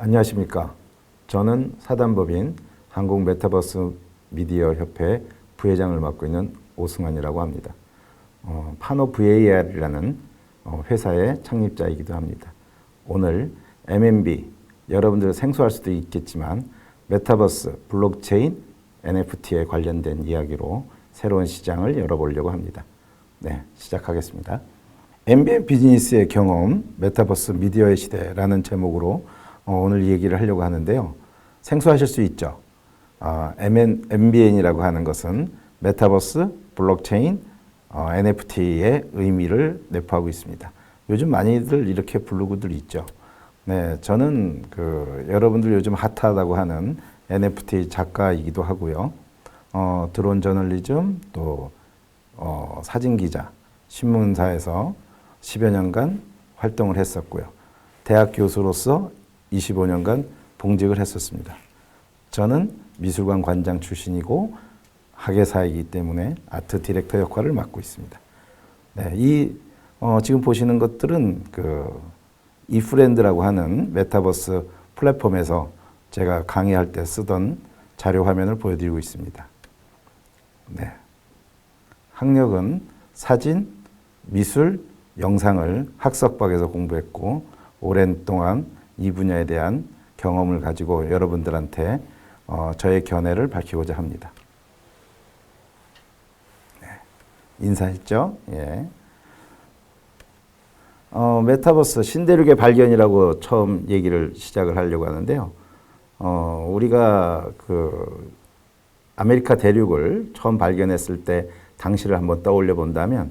안녕하십니까. 저는 사단법인 한국 메타버스 미디어 협회 부회장을 맡고 있는 오승환이라고 합니다. 파노 VAR이라는 회사의 창립자이기도 합니다. 오늘 MMB, 여러분들 생소할 수도 있겠지만 메타버스, 블록체인, NFT에 관련된 이야기로 새로운 시장을 열어보려고 합니다. 네, 시작하겠습니다. MBN 비즈니스의 경험, 메타버스 미디어의 시대라는 제목으로 오늘 얘기를 하려고 하는데요. 생소하실 수 있죠. MBN이라고 하는 것은 메타버스, 블록체인, NFT의 의미를 내포하고 있습니다. 요즘 많이들 이렇게 부르고들 있죠. 네, 저는 여러분들 요즘 핫하다고 하는 NFT 작가이기도 하고요. 드론 저널리즘, 또 사진 기자, 신문사에서 10여 년간 활동을 했었고요. 대학 교수로서 25년간 봉직을 했었습니다. 저는 미술관 관장 출신이고 학예사이기 때문에 아트 디렉터 역할을 맡고 있습니다. 네, 지금 보시는 것들은 이프렌드라고 하는 메타버스 플랫폼에서 제가 강의할 때 쓰던 자료 화면을 보여드리고 있습니다. 네. 학력은 사진, 미술, 영상을 학석박에서 공부했고 오랜 동안 이 분야에 대한 경험을 가지고 여러분들한테 저의 견해를 밝히고자 합니다. 네. 인사했죠? 예. 메타버스 신대륙의 발견이라고 처음 얘기를 시작을 하려고 하는데요. 우리가 아메리카 대륙을 처음 발견했을 때 당시를 한번 떠올려 본다면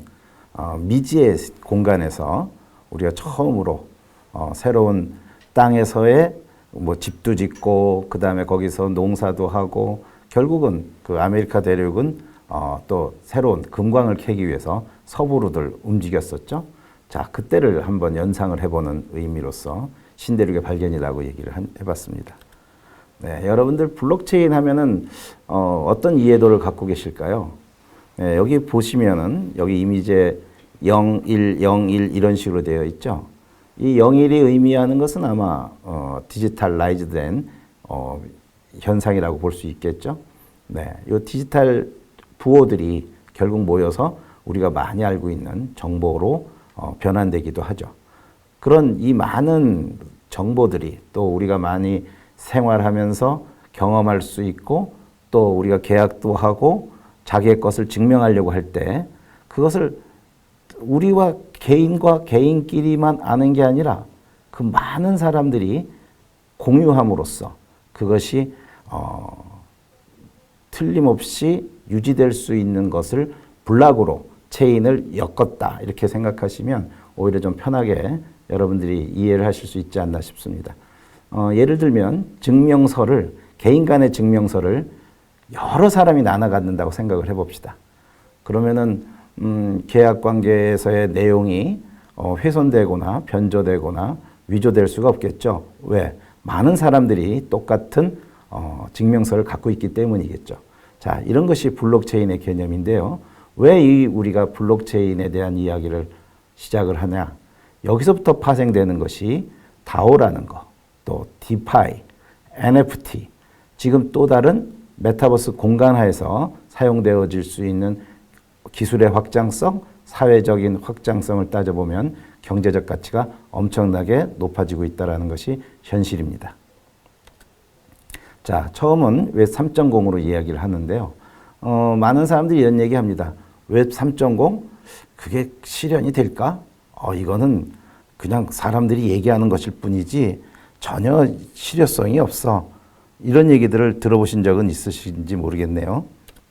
미지의 공간에서 우리가 처음으로 새로운 땅에서의 집도 짓고 그 다음에 거기서 농사도 하고 결국은 아메리카 대륙은 또 새로운 금광을 캐기 위해서 서부로들 움직였었죠. 자, 그때를 한번 연상을 해보는 의미로서 신대륙의 발견이라고 얘기를 해봤습니다. 네, 여러분들 블록체인 하면은 어떤 이해도를 갖고 계실까요? 네, 여기 보시면은 여기 이미지에 01, 01 이런 식으로 되어 있죠. 이 01이 의미하는 것은 아마 디지털라이즈된 현상이라고 볼 수 있겠죠. 네, 이 디지털 부호들이 결국 모여서 우리가 많이 알고 있는 정보로 변환되기도 하죠. 그런 이 많은 정보들이 또 우리가 많이 생활하면서 경험할 수 있고 또 우리가 계약도 하고 자기의 것을 증명하려고 할 때 그것을 우리와 개인과 개인끼리만 아는 게 아니라 그 많은 사람들이 공유함으로써 그것이 틀림없이 유지될 수 있는 것을 블록으로 체인을 엮었다 이렇게 생각하시면 오히려 좀 편하게 여러분들이 이해를 하실 수 있지 않나 싶습니다. 예를 들면 증명서를 개인 간의 증명서를 여러 사람이 나눠 갖는다고 생각을 해봅시다. 그러면은 계약 관계에서의 내용이 훼손되거나 변조되거나 위조될 수가 없겠죠. 왜? 많은 사람들이 똑같은 증명서를 갖고 있기 때문이겠죠. 자, 이런 것이 블록체인의 개념인데요. 왜 우리가 블록체인에 대한 이야기를 시작을 하냐? 여기서부터 파생되는 것이 다오라는 거, 또 디파이, NFT, 지금 또 다른 메타버스 공간하에서 사용되어질 수 있는 기술의 확장성, 사회적인 확장성을 따져보면 경제적 가치가 엄청나게 높아지고 있다는 것이 현실입니다. 자, 처음은 웹 3.0으로 이야기를 하는데요. 많은 사람들이 이런 얘기합니다. 웹 3.0? 그게 실현이 될까? 이거는 그냥 사람들이 얘기하는 것일 뿐이지 전혀 실효성이 없어. 이런 얘기들을 들어보신 적은 있으신지 모르겠네요.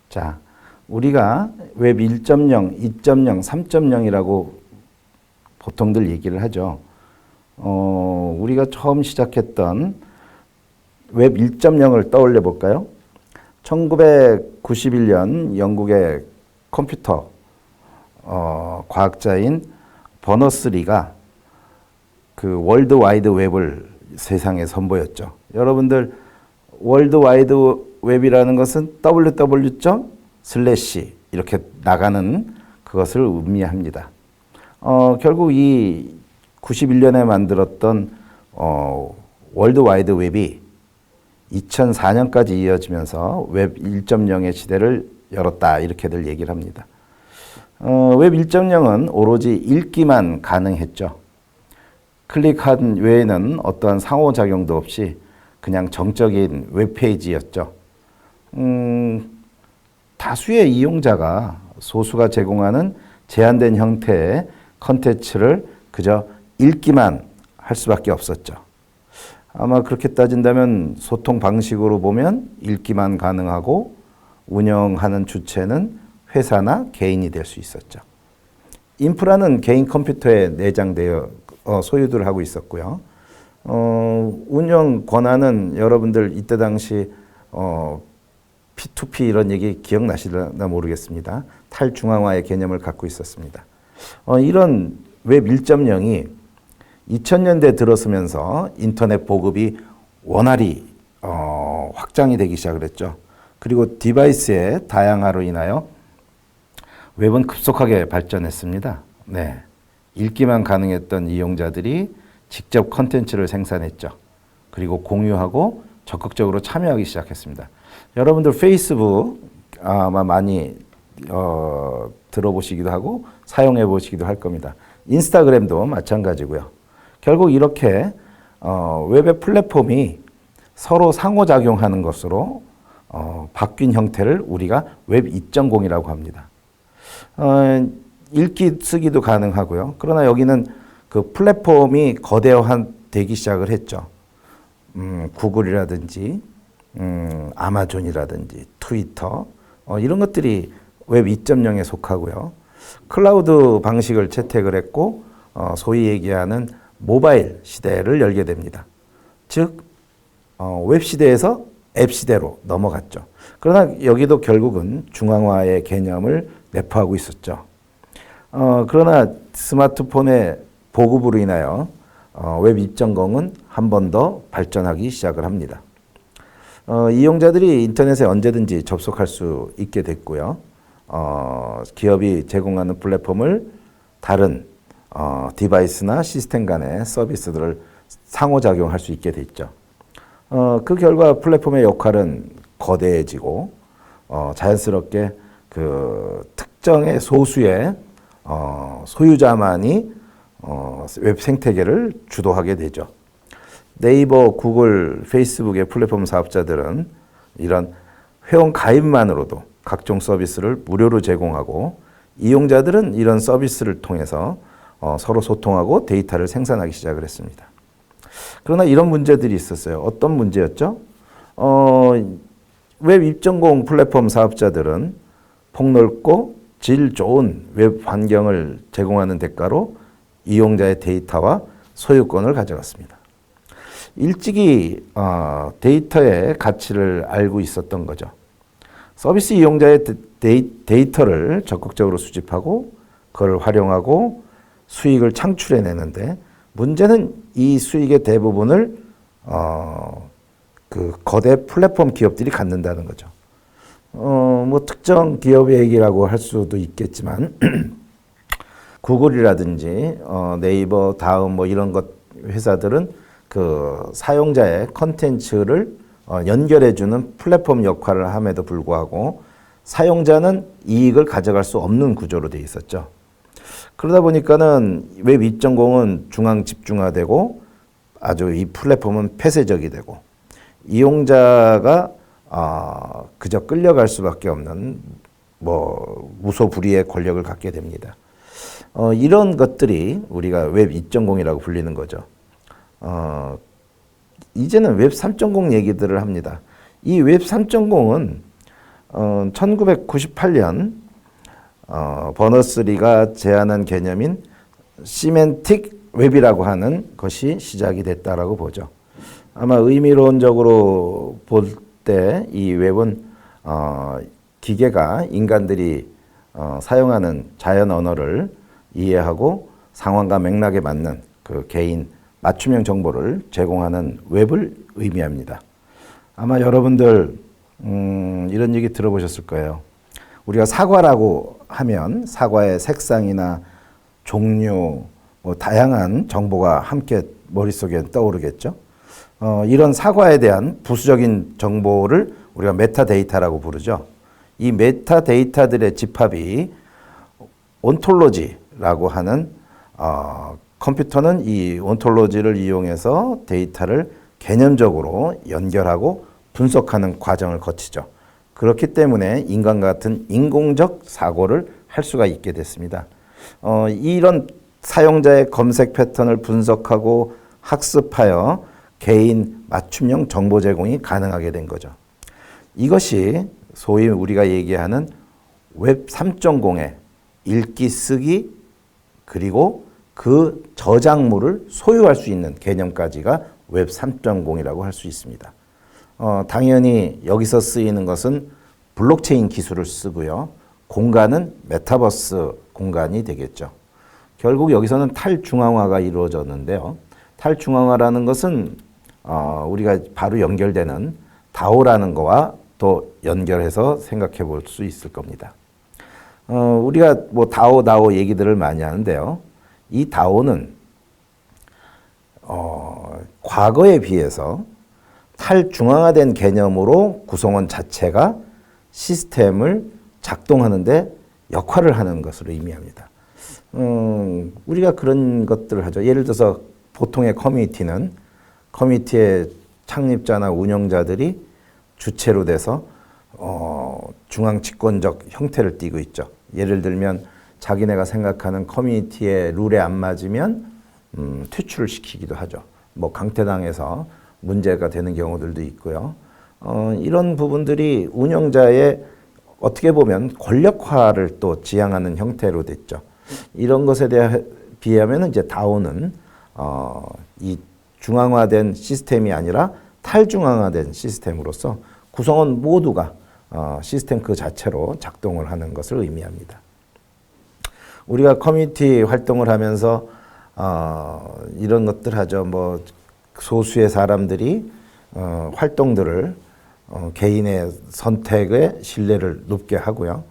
자, 우리가 웹 1.0, 2.0, 3.0이라고 보통들 얘기를 하죠. 우리가 처음 시작했던 웹 1.0을 떠올려 볼까요? 1991년 영국의 컴퓨터 과학자인 버너스리가 월드 와이드 웹을 세상에 선보였죠. 여러분들 월드 와이드 웹이라는 것은 www. 이렇게 나가는 그것을 의미합니다. 결국 이 91년에 만들었던 월드와이드 웹이 2004년까지 이어지면서 웹 1.0의 시대를 열었다 이렇게들 얘기를 합니다. 웹 1.0은 오로지 읽기만 가능했죠. 클릭한 외에는 어떠한 상호작용도 없이 그냥 정적인 웹페이지였죠. 다수의 이용자가 소수가 제공하는 제한된 형태의 컨텐츠를 그저 읽기만 할 수밖에 없었죠. 아마 그렇게 따진다면 소통 방식으로 보면 읽기만 가능하고 운영하는 주체는 회사나 개인이 될 수 있었죠. 인프라는 개인 컴퓨터에 내장되어 소유를 하고 있었고요. 운영 권한은 여러분들 이때 당시 P2P 이런 얘기 기억나시나 모르겠습니다. 탈중앙화의 개념을 갖고 있었습니다. 이런 웹 1.0이 2000년대 들어서면서 인터넷 보급이 원활히 확장이 되기 시작을 했죠. 그리고 디바이스의 다양화로 인하여 웹은 급속하게 발전했습니다. 네. 읽기만 가능했던 이용자들이 직접 컨텐츠를 생산했죠. 그리고 공유하고 적극적으로 참여하기 시작했습니다. 여러분들 페이스북 아마 많이 들어보시기도 하고 사용해 보시기도 할 겁니다. 인스타그램도 마찬가지고요. 결국 이렇게 웹의 플랫폼이 서로 상호작용하는 것으로 바뀐 형태를 우리가 웹 2.0이라고 합니다. 읽기 쓰기도 가능하고요. 그러나 여기는 그 플랫폼이 거대화되기 시작을 했죠. 구글이라든지 아마존이라든지 트위터 이런 것들이 웹 2.0에 속하고요. 클라우드 방식을 채택을 했고 소위 얘기하는 모바일 시대를 열게 됩니다. 즉 웹 시대에서 앱 시대로 넘어갔죠. 그러나 여기도 결국은 중앙화의 개념을 내포하고 있었죠. 그러나 스마트폰의 보급으로 인하여 웹 2.0은 한 번 더 발전하기 시작을 합니다. 이용자들이 인터넷에 언제든지 접속할 수 있게 됐고요. 기업이 제공하는 플랫폼을 다른 디바이스나 시스템 간의 서비스들을 상호작용할 수 있게 됐죠. 그 결과 플랫폼의 역할은 거대해지고 자연스럽게 그 특정의 소수의 소유자만이 웹 생태계를 주도하게 되죠. 네이버, 구글, 페이스북의 플랫폼 사업자들은 이런 회원 가입만으로도 각종 서비스를 무료로 제공하고 이용자들은 이런 서비스를 통해서 서로 소통하고 데이터를 생산하기 시작을 했습니다. 그러나 이런 문제들이 있었어요. 어떤 문제였죠? 웹 2.0 플랫폼 사업자들은 폭넓고 질 좋은 웹 환경을 제공하는 대가로 이용자의 데이터와 소유권을 가져갔습니다. 일찍이 데이터의 가치를 알고 있었던 거죠. 서비스 이용자의 데이터를 적극적으로 수집하고 그걸 활용하고 수익을 창출해내는데 문제는 이 수익의 대부분을 그 거대 플랫폼 기업들이 갖는다는 거죠. 뭐 특정 기업의 얘기라고 할 수도 있겠지만 구글이라든지 네이버, 다음 뭐 이런 것 회사들은 그 사용자의 컨텐츠를 연결해주는 플랫폼 역할을 함에도 불구하고 사용자는 이익을 가져갈 수 없는 구조로 되어 있었죠. 그러다 보니까는 웹 2.0은 중앙 집중화되고 아주 이 플랫폼은 폐쇄적이 되고 이용자가 그저 끌려갈 수밖에 없는 뭐 무소불위의 권력을 갖게 됩니다. 이런 것들이 우리가 웹 2.0이라고 불리는 거죠. 이제는 웹 3.0 얘기들을 합니다. 이 웹 3.0은 1998년 버너스리가 제안한 개념인 시멘틱 웹이라고 하는 것이 시작이 됐다라고 보죠. 아마 의미론적으로 볼 때 이 웹은 기계가 인간들이 사용하는 자연 언어를 이해하고 상황과 맥락에 맞는 그 개인 맞춤형 정보를 제공하는 웹을 의미합니다. 아마 여러분들 이런 얘기 들어보셨을 거예요. 우리가 사과라고 하면 사과의 색상이나 종류, 뭐 다양한 정보가 함께 머릿속에 떠오르겠죠. 이런 사과에 대한 부수적인 정보를 우리가 메타데이터라고 부르죠. 이 메타데이터들의 집합이 온톨로지라고 하는 컴퓨터는 이 온톨로지를 이용해서 데이터를 개념적으로 연결하고 분석하는 과정을 거치죠. 그렇기 때문에 인간과 같은 인공적 사고를 할 수가 있게 됐습니다. 이런 사용자의 검색 패턴을 분석하고 학습하여 개인 맞춤형 정보 제공이 가능하게 된 거죠. 이것이 소위 우리가 얘기하는 웹 3.0의 읽기, 쓰기, 그리고 그 저작물을 소유할 수 있는 개념까지가 웹 3.0이라고 할 수 있습니다. 당연히 여기서 쓰이는 것은 블록체인 기술을 쓰고요. 공간은 메타버스 공간이 되겠죠. 결국 여기서는 탈중앙화가 이루어졌는데요. 탈중앙화라는 것은 우리가 바로 연결되는 다오라는 거와 또 연결해서 생각해 볼 수 있을 겁니다. 우리가 뭐 다오 얘기들을 많이 하는데요. 이 다오는 과거에 비해서 탈중앙화된 개념으로 구성원 자체가 시스템을 작동하는데 역할을 하는 것으로 의미합니다. 우리가 그런 것들을 하죠. 예를 들어서 보통의 커뮤니티는 커뮤니티의 창립자나 운영자들이 주체로 돼서 중앙 집권적 형태를 띠고 있죠. 예를 들면 자기네가 생각하는 커뮤니티의 룰에 안 맞으면 퇴출을 시키기도 하죠. 뭐 강퇴당해서 문제가 되는 경우들도 있고요. 이런 부분들이 운영자의 어떻게 보면 권력화를 또 지향하는 형태로 됐죠. 이런 것에 비하면 이제 다오는 이 중앙화된 시스템이 아니라 탈중앙화된 시스템으로서 구성원 모두가 시스템 그 자체로 작동을 하는 것을 의미합니다. 우리가 커뮤니티 활동을 하면서 이런 것들 하죠. 뭐 소수의 사람들이 활동들을 개인의 선택에 신뢰를 높게 하고요.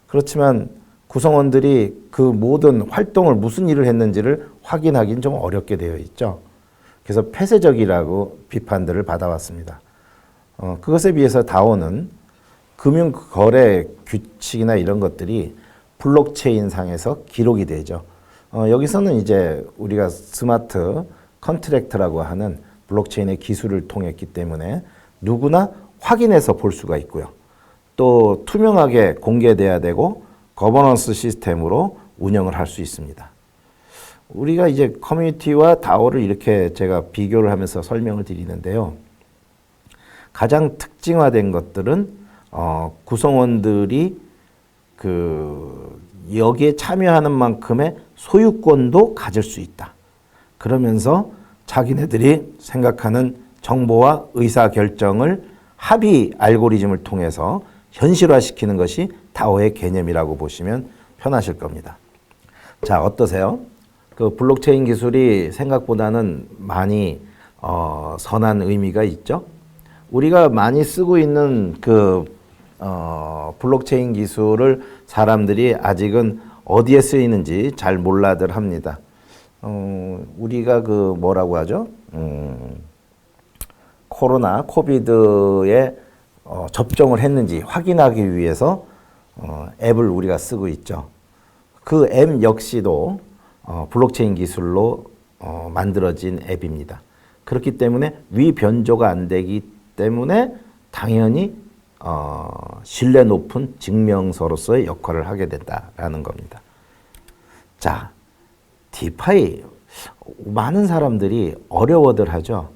그렇지만 구성원들이 그 모든 활동을 무슨 일을 했는지를 확인하기는 좀 어렵게 되어 있죠. 그래서 폐쇄적이라고 비판들을 받아왔습니다. 그것에 비해서 다오는 금융거래 규칙이나 이런 것들이 블록체인 상에서 기록이 되죠. 여기서는 이제 우리가 스마트 컨트랙트라고 하는 블록체인의 기술을 통했기 때문에 누구나 확인해서 볼 수가 있고요. 또 투명하게 공개돼야 되고 거버넌스 시스템으로 운영을 할 수 있습니다. 우리가 이제 커뮤니티와 다오를 이렇게 제가 비교를 하면서 설명을 드리는데요. 가장 특징화된 것들은 구성원들이 여기에 참여하는 만큼의 소유권도 가질 수 있다. 그러면서 자기네들이 생각하는 정보와 의사결정을 합의 알고리즘을 통해서 현실화시키는 것이 다오의 개념이라고 보시면 편하실 겁니다. 자, 어떠세요? 그 블록체인 기술이 생각보다는 많이 선한 의미가 있죠. 우리가 많이 쓰고 있는 블록체인 기술을 사람들이 아직은 어디에 쓰이는지 잘 몰라들 합니다. 우리가 뭐라고 하죠? 코비드에 접종을 했는지 확인하기 위해서 앱을 우리가 쓰고 있죠. 그 앱 역시도 블록체인 기술로 만들어진 앱입니다. 그렇기 때문에 위변조가 안 되기 때문에 당연히 신뢰 높은 증명서로서의 역할을 하게 된다라는 겁니다. 자, 디파이 많은 사람들이 어려워들 하죠.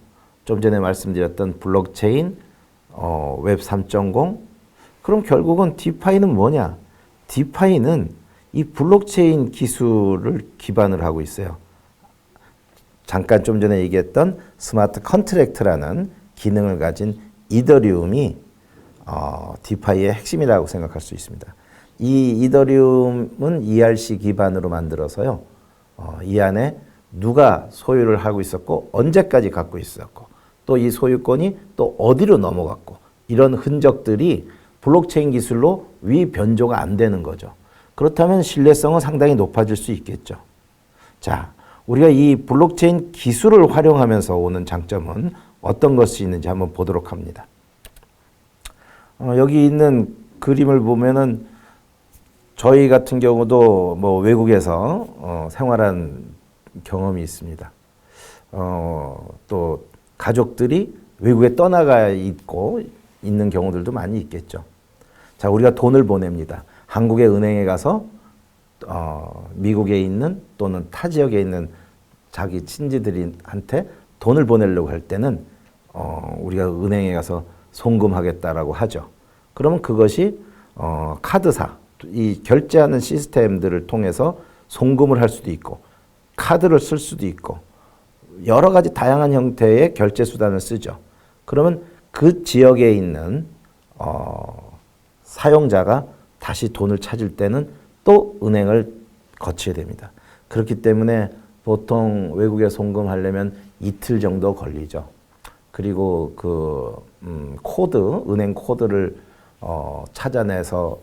좀 전에 말씀드렸던 블록체인, 웹 3.0. 그럼 결국은 디파이는 뭐냐? 디파이는 이 블록체인 기술을 기반을 하고 있어요. 잠깐 좀 전에 얘기했던 스마트 컨트랙트라는 기능을 가진 이더리움이 디파이의 핵심이라고 생각할 수 있습니다. 이 이더리움은 ERC 기반으로 만들어서요. 이 안에 누가 소유를 하고 있었고 언제까지 갖고 있었고 또 이 소유권이 또 어디로 넘어갔고 이런 흔적들이 블록체인 기술로 위변조가 안 되는 거죠. 그렇다면 신뢰성은 상당히 높아질 수 있겠죠. 자, 우리가 이 블록체인 기술을 활용하면서 오는 장점은 어떤 것이 있는지 한번 보도록 합니다. 여기 있는 그림을 보면은 저희 같은 경우도 뭐 외국에서 생활한 경험이 있습니다. 또 가족들이 외국에 떠나가 있고 있는 경우들도 많이 있겠죠. 자, 우리가 돈을 보냅니다. 한국의 은행에 가서 미국에 있는 또는 타 지역에 있는 자기 친지들한테 돈을 보내려고 할 때는 우리가 은행에 가서 송금하겠다라고 하죠. 그러면 그것이 카드사, 이 결제하는 시스템들을 통해서 송금을 할 수도 있고 카드를 쓸 수도 있고 여러 가지 다양한 형태의 결제 수단을 쓰죠. 그러면 그 지역에 있는 사용자가 다시 돈을 찾을 때는 또 은행을 거쳐야 됩니다. 그렇기 때문에 보통 외국에 송금하려면 이틀 정도 걸리죠. 그리고 코드, 은행 코드를 찾아내서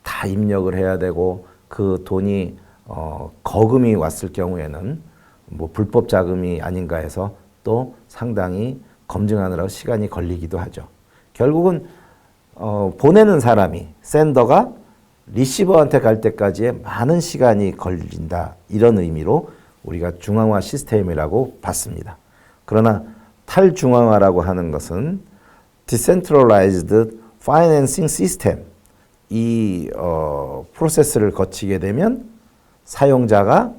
다 입력을 해야 되고 그 돈이 거금이 왔을 경우에는 뭐 불법 자금이 아닌가 해서 또 상당히 검증하느라고 시간이 걸리기도 하죠. 결국은 보내는 사람이 샌더가 리시버한테 갈 때까지의 많은 시간이 걸린다. 이런 의미로 우리가 중앙화 시스템이라고 봤습니다. 그러나 탈중앙화라고 하는 것은 Decentralized Financing System, 이 프로세스를 거치게 되면 사용자가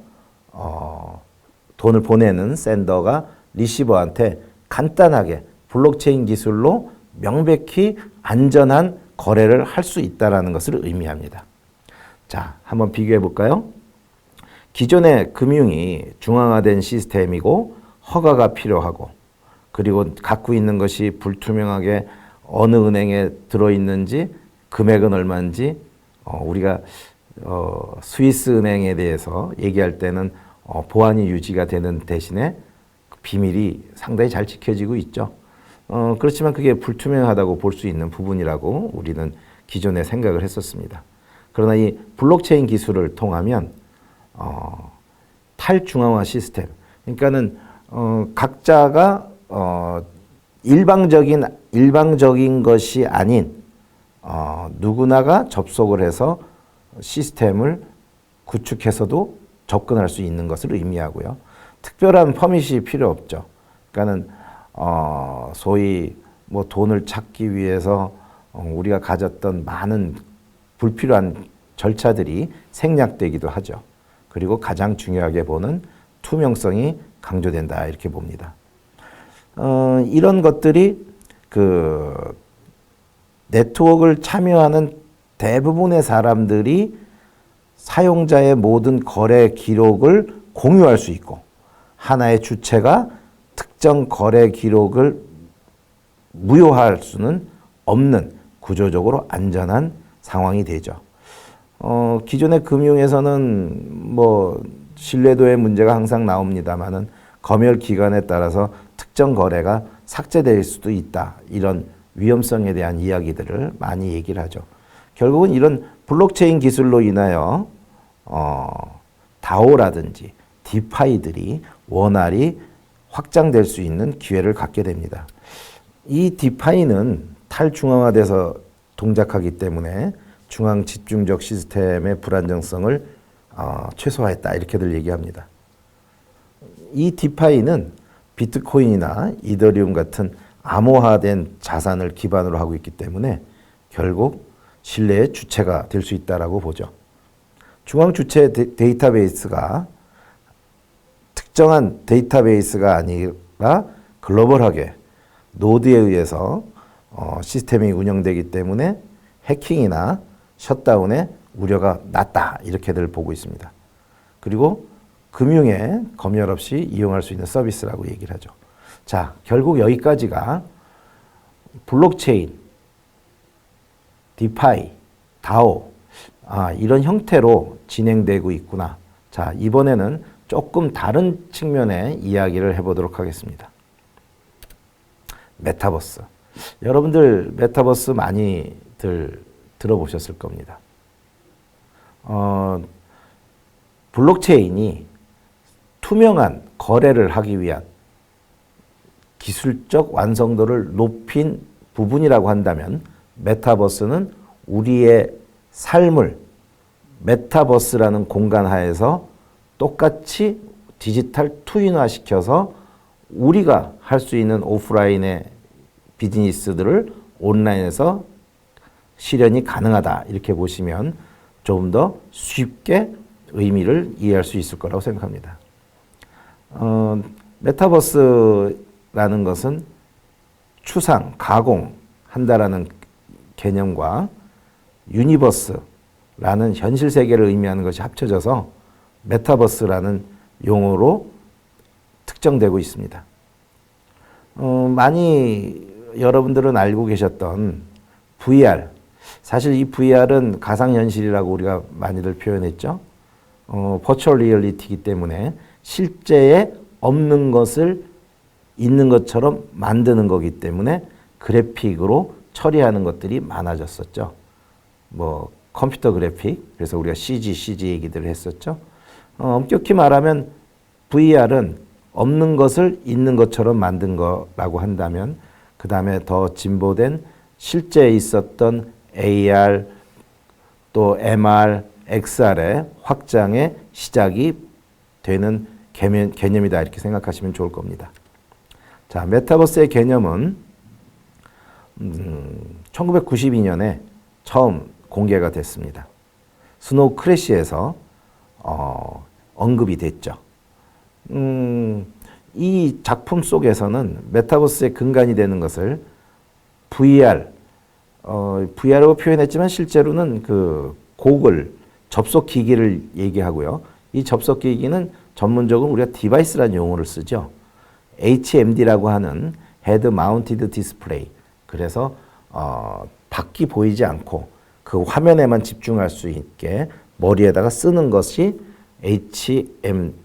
돈을 보내는 샌더가 리시버한테 간단하게 블록체인 기술로 명백히 안전한 거래를 할 수 있다는 것을 의미합니다. 자, 한번 비교해 볼까요? 기존의 금융이 중앙화된 시스템이고 허가가 필요하고 그리고 갖고 있는 것이 불투명하게 어느 은행에 들어있는지 금액은 얼마인지 우리가 스위스 은행에 대해서 얘기할 때는 보안이 유지가 되는 대신에 비밀이 상당히 잘 지켜지고 있죠. 그렇지만 그게 불투명하다고 볼 수 있는 부분이라고 우리는 기존에 생각을 했었습니다. 그러나 이 블록체인 기술을 통하면 탈중앙화 시스템, 그러니까는 각자가 일방적인 것이 아닌 누구나가 접속을 해서 시스템을 구축해서도 접근할 수 있는 것을 의미하고요. 특별한 퍼밋이 필요 없죠. 그러니까는 소위 뭐 돈을 찾기 위해서 우리가 가졌던 많은 불필요한 절차들이 생략되기도 하죠. 그리고 가장 중요하게 보는 투명성이 강조된다 이렇게 봅니다. 이런 것들이 그 네트워크를 참여하는 대부분의 사람들이 사용자의 모든 거래 기록을 공유할 수 있고 하나의 주체가 특정 거래 기록을 무효할 수는 없는 구조적으로 안전한 상황이 되죠. 기존의 금융에서는 뭐 신뢰도의 문제가 항상 나옵니다만은 검열 기관에 따라서 특정 거래가 삭제될 수도 있다. 이런 위험성에 대한 이야기들을 많이 얘기를 하죠. 결국은 이런 블록체인 기술로 인하여 다오라든지 디파이들이 원활히 확장될 수 있는 기회를 갖게 됩니다. 이 디파이는 탈중앙화돼서 동작하기 때문에 중앙 집중적 시스템의 불안정성을 최소화했다 이렇게들 얘기합니다. 이 디파이는 비트코인이나 이더리움 같은 암호화된 자산을 기반으로 하고 있기 때문에 결국 신뢰의 주체가 될 수 있다라고 보죠. 중앙 주체 데이터베이스가 특정한 데이터베이스가 아니라 글로벌하게 노드에 의해서 시스템이 운영되기 때문에 해킹이나 셧다운의 우려가 낮다 이렇게들 보고 있습니다. 그리고 금융에 검열 없이 이용할 수 있는 서비스라고 얘기를 하죠. 자, 결국 여기까지가 블록체인, 디파이, 다오 이런 형태로 진행되고 있구나. 자, 이번에는 조금 다른 측면의 이야기를 해보도록 하겠습니다. 메타버스. 여러분들 메타버스 많이들 들어보셨을 겁니다. 블록체인이 투명한 거래를 하기 위한 기술적 완성도를 높인 부분이라고 한다면 메타버스는 우리의 삶을 메타버스라는 공간 하에서 똑같이 디지털 투인화 시켜서 우리가 할 수 있는 오프라인의 비즈니스들을 온라인에서 실현이 가능하다. 이렇게 보시면 조금 더 쉽게 의미를 이해할 수 있을 거라고 생각합니다. 메타버스라는 것은 추상, 가공한다라는 개념과 유니버스라는 현실 세계를 의미하는 것이 합쳐져서 메타버스라는 용어로 특정되고 있습니다. 많이 여러분들은 알고 계셨던 VR, 사실 이 VR은 가상현실이라고 우리가 많이들 표현했죠. 버추얼 리얼리티이기 때문에 실제에 없는 것을 있는 것처럼 만드는 거기 때문에 그래픽으로 처리하는 것들이 많아졌었죠. 뭐 컴퓨터 그래픽, 그래서 우리가 CG 얘기들을 했었죠. 엄격히 말하면 VR은 없는 것을 있는 것처럼 만든 거라고 한다면 그 다음에 더 진보된 실제 있었던 AR 또 MR, XR의 확장의 시작이 되는 개념이다 이렇게 생각하시면 좋을 겁니다. 자, 메타버스의 개념은 1992년에 처음 공개가 됐습니다. 스노우 크래시에서 언급이 됐죠. 이 작품 속에서는 메타버스의 근간이 되는 것을 VR로 표현했지만 실제로는 그 고글, 접속기기를 얘기하고요. 이 접속기기는 전문적으로 우리가 디바이스라는 용어를 쓰죠. HMD라고 하는 헤드 마운티드 디스플레이. 그래서 밖이 보이지 않고 그 화면에만 집중할 수 있게 머리에다가 쓰는 것이 HMD.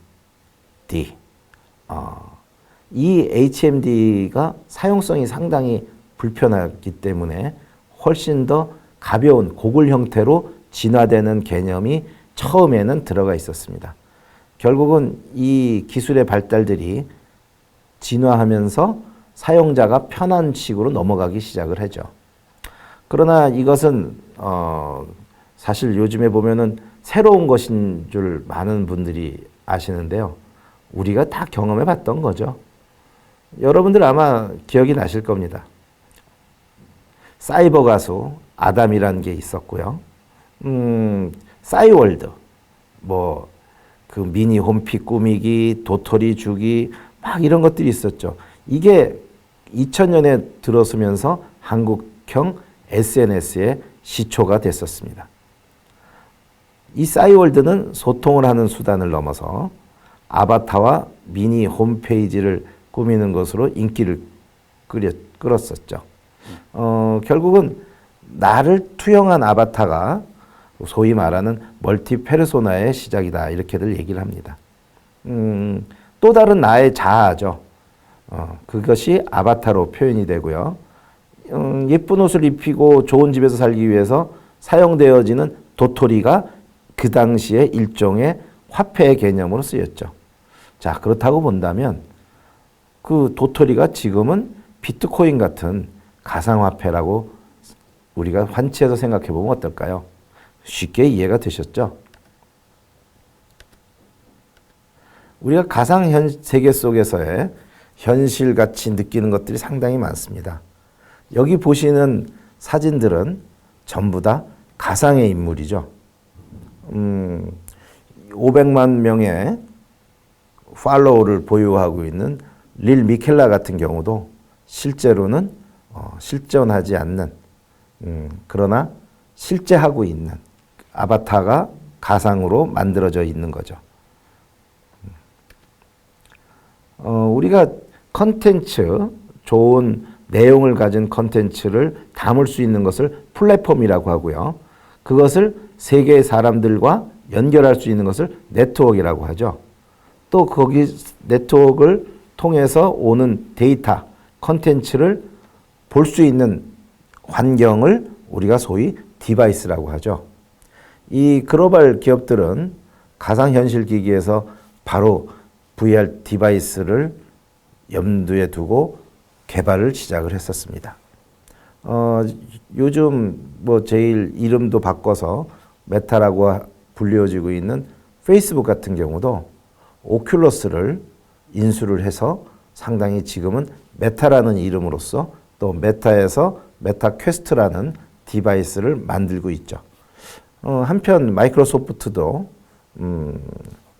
이 HMD가 사용성이 상당히 불편하기 때문에 훨씬 더 가벼운 고글 형태로 진화되는 개념이 처음에는 들어가 있었습니다. 결국은 이 기술의 발달들이 진화하면서 사용자가 편한 식으로 넘어가기 시작을 하죠. 그러나 이것은 사실 요즘에 보면은 새로운 것인 줄 많은 분들이 아시는데요. 우리가 다 경험해 봤던 거죠. 여러분들 아마 기억이 나실 겁니다. 사이버 가수 아담이라는 게 있었고요. 싸이월드, 뭐 그 미니 홈피 꾸미기, 도토리 주기 막 이런 것들이 있었죠. 이게 2000년에 들어서면서 한국형 SNS의 시초가 됐었습니다. 이 싸이월드는 소통을 하는 수단을 넘어서 아바타와 미니 홈페이지를 꾸미는 것으로 인기를 끌었었죠. 결국은 나를 투영한 아바타가 소위 말하는 멀티 페르소나의 시작이다 이렇게들 얘기를 합니다. 또 다른 나의 자아죠. 그것이 아바타로 표현이 되고요. 예쁜 옷을 입히고 좋은 집에서 살기 위해서 사용되어지는 도토리가 그 당시에 일종의 화폐의 개념으로 쓰였죠. 자, 그렇다고 본다면 그 도토리가 지금은 비트코인 같은 가상화폐라고 우리가 환치해서 생각해 보면 어떨까요? 쉽게 이해가 되셨죠? 우리가 가상 세계 속에서의 현실같이 느끼는 것들이 상당히 많습니다. 여기 보시는 사진들은 전부 다 가상의 인물이죠. 500만 명의 팔로워를 보유하고 있는 릴 미켈라 같은 경우도 실제로는 실존하지 않는 그러나 실제하고 있는 아바타가 가상으로 만들어져 있는 거죠. 우리가 컨텐츠, 좋은 내용을 가진 컨텐츠를 담을 수 있는 것을 플랫폼이라고 하고요. 그것을 세계의 사람들과 연결할 수 있는 것을 네트워크라고 하죠. 또 거기 네트워크를 통해서 오는 데이터, 컨텐츠를 볼 수 있는 환경을 우리가 소위 디바이스라고 하죠. 이 글로벌 기업들은 가상현실 기기에서 바로 VR 디바이스를 염두에 두고 개발을 시작을 했었습니다. 요즘 뭐 제일 이름도 바꿔서 메타라고 불리워지고 있는 페이스북 같은 경우도 오큘러스를 인수를 해서 상당히 지금은 메타라는 이름으로서 또 메타에서 메타 퀘스트라는 디바이스를 만들고 있죠. 한편 마이크로소프트도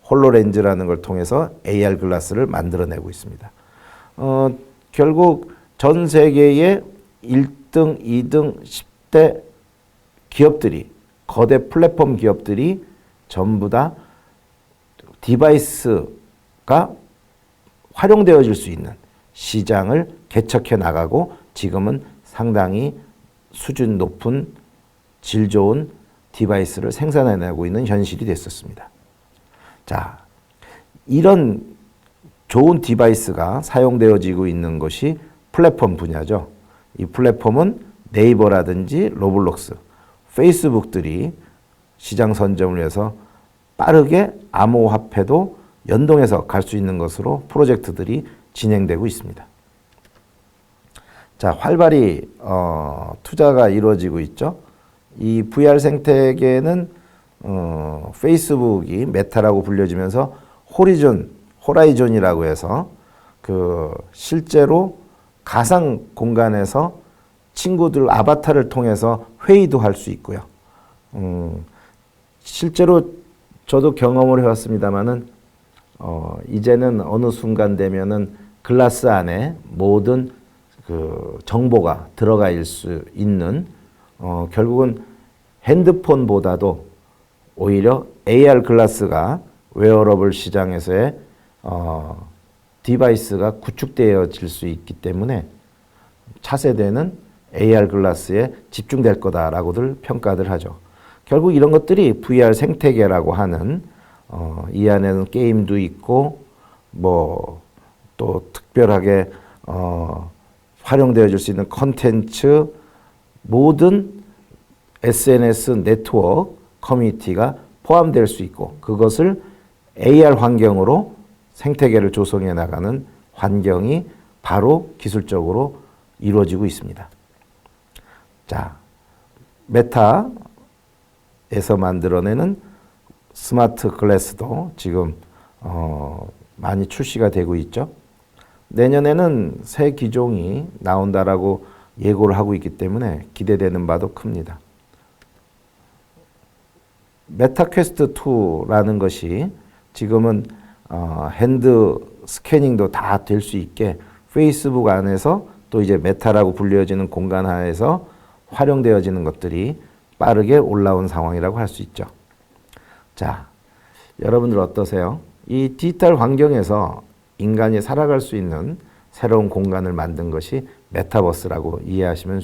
홀로렌즈라는 걸 통해서 AR 글라스를 만들어내고 있습니다. 결국 전 세계의 1등, 2등, 10대 기업들이, 거대 플랫폼 기업들이 전부 다 디바이스가 활용되어질 수 있는 시장을 개척해 나가고 지금은 상당히 수준 높은 질 좋은 디바이스를 생산해내고 있는 현실이 됐었습니다. 자, 이런 좋은 디바이스가 사용되어지고 있는 것이 플랫폼 분야죠. 이 플랫폼은 네이버라든지 로블록스, 페이스북들이 시장 선점을 위해서 빠르게 암호화폐도 연동해서 갈 수 있는 것으로 프로젝트들이 진행되고 있습니다. 자, 활발히 투자가 이루어지고 있죠. 이 VR 생태계는 페이스북이 메타라고 불려지면서 호라이존이라고 해서 실제로 가상 공간에서 친구들 아바타를 통해서 회의도 할 수 있고요. 실제로 저도 경험을 해왔습니다만은 이제는 어느 순간 되면은 글라스 안에 모든 정보가 들어가 있을 수 있는 결국은 핸드폰보다도 오히려 AR 글라스가 웨어러블 시장에서의 디바이스가 구축되어질 수 있기 때문에 차세대는 AR 글라스에 집중될 거다라고들 평가들 하죠. 결국 이런 것들이 VR 생태계라고 하는 이 안에는 게임도 있고 뭐 또 특별하게 활용되어질 수 있는 컨텐츠 모든 SNS 네트워크 커뮤니티가 포함될 수 있고 그것을 AR 환경으로 생태계를 조성해 나가는 환경이 바로 기술적으로 이루어지고 있습니다. 자, 메타에서 만들어내는 스마트 글래스도 지금 많이 출시가 되고 있죠. 내년에는 새 기종이 나온다라고 예고를 하고 있기 때문에 기대되는 바도 큽니다. 메타 퀘스트 2라는 것이 지금은 핸드 스캐닝도 다 될 수 있게 페이스북 안에서 또 이제 메타라고 불려지는 공간 하에서 활용되어지는 것들이 빠르게 올라온 상황이라고 할 수 있죠. 자, 여러분들 어떠세요? 이 디지털 환경에서 인간이 살아갈 수 있는 새로운 공간을 만든 것이 메타버스라고 이해하시면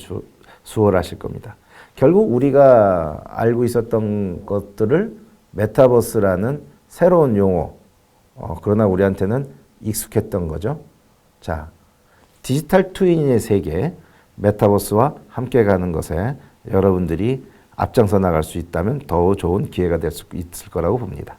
수월하실 겁니다. 결국 우리가 알고 있었던 것들을 메타버스라는 새로운 용어, 그러나 우리한테는 익숙했던 거죠. 자, 디지털 트윈의 세계, 메타버스와 함께 가는 것에 여러분들이 앞장서 나갈 수 있다면 더 좋은 기회가 될 수 있을 거라고 봅니다.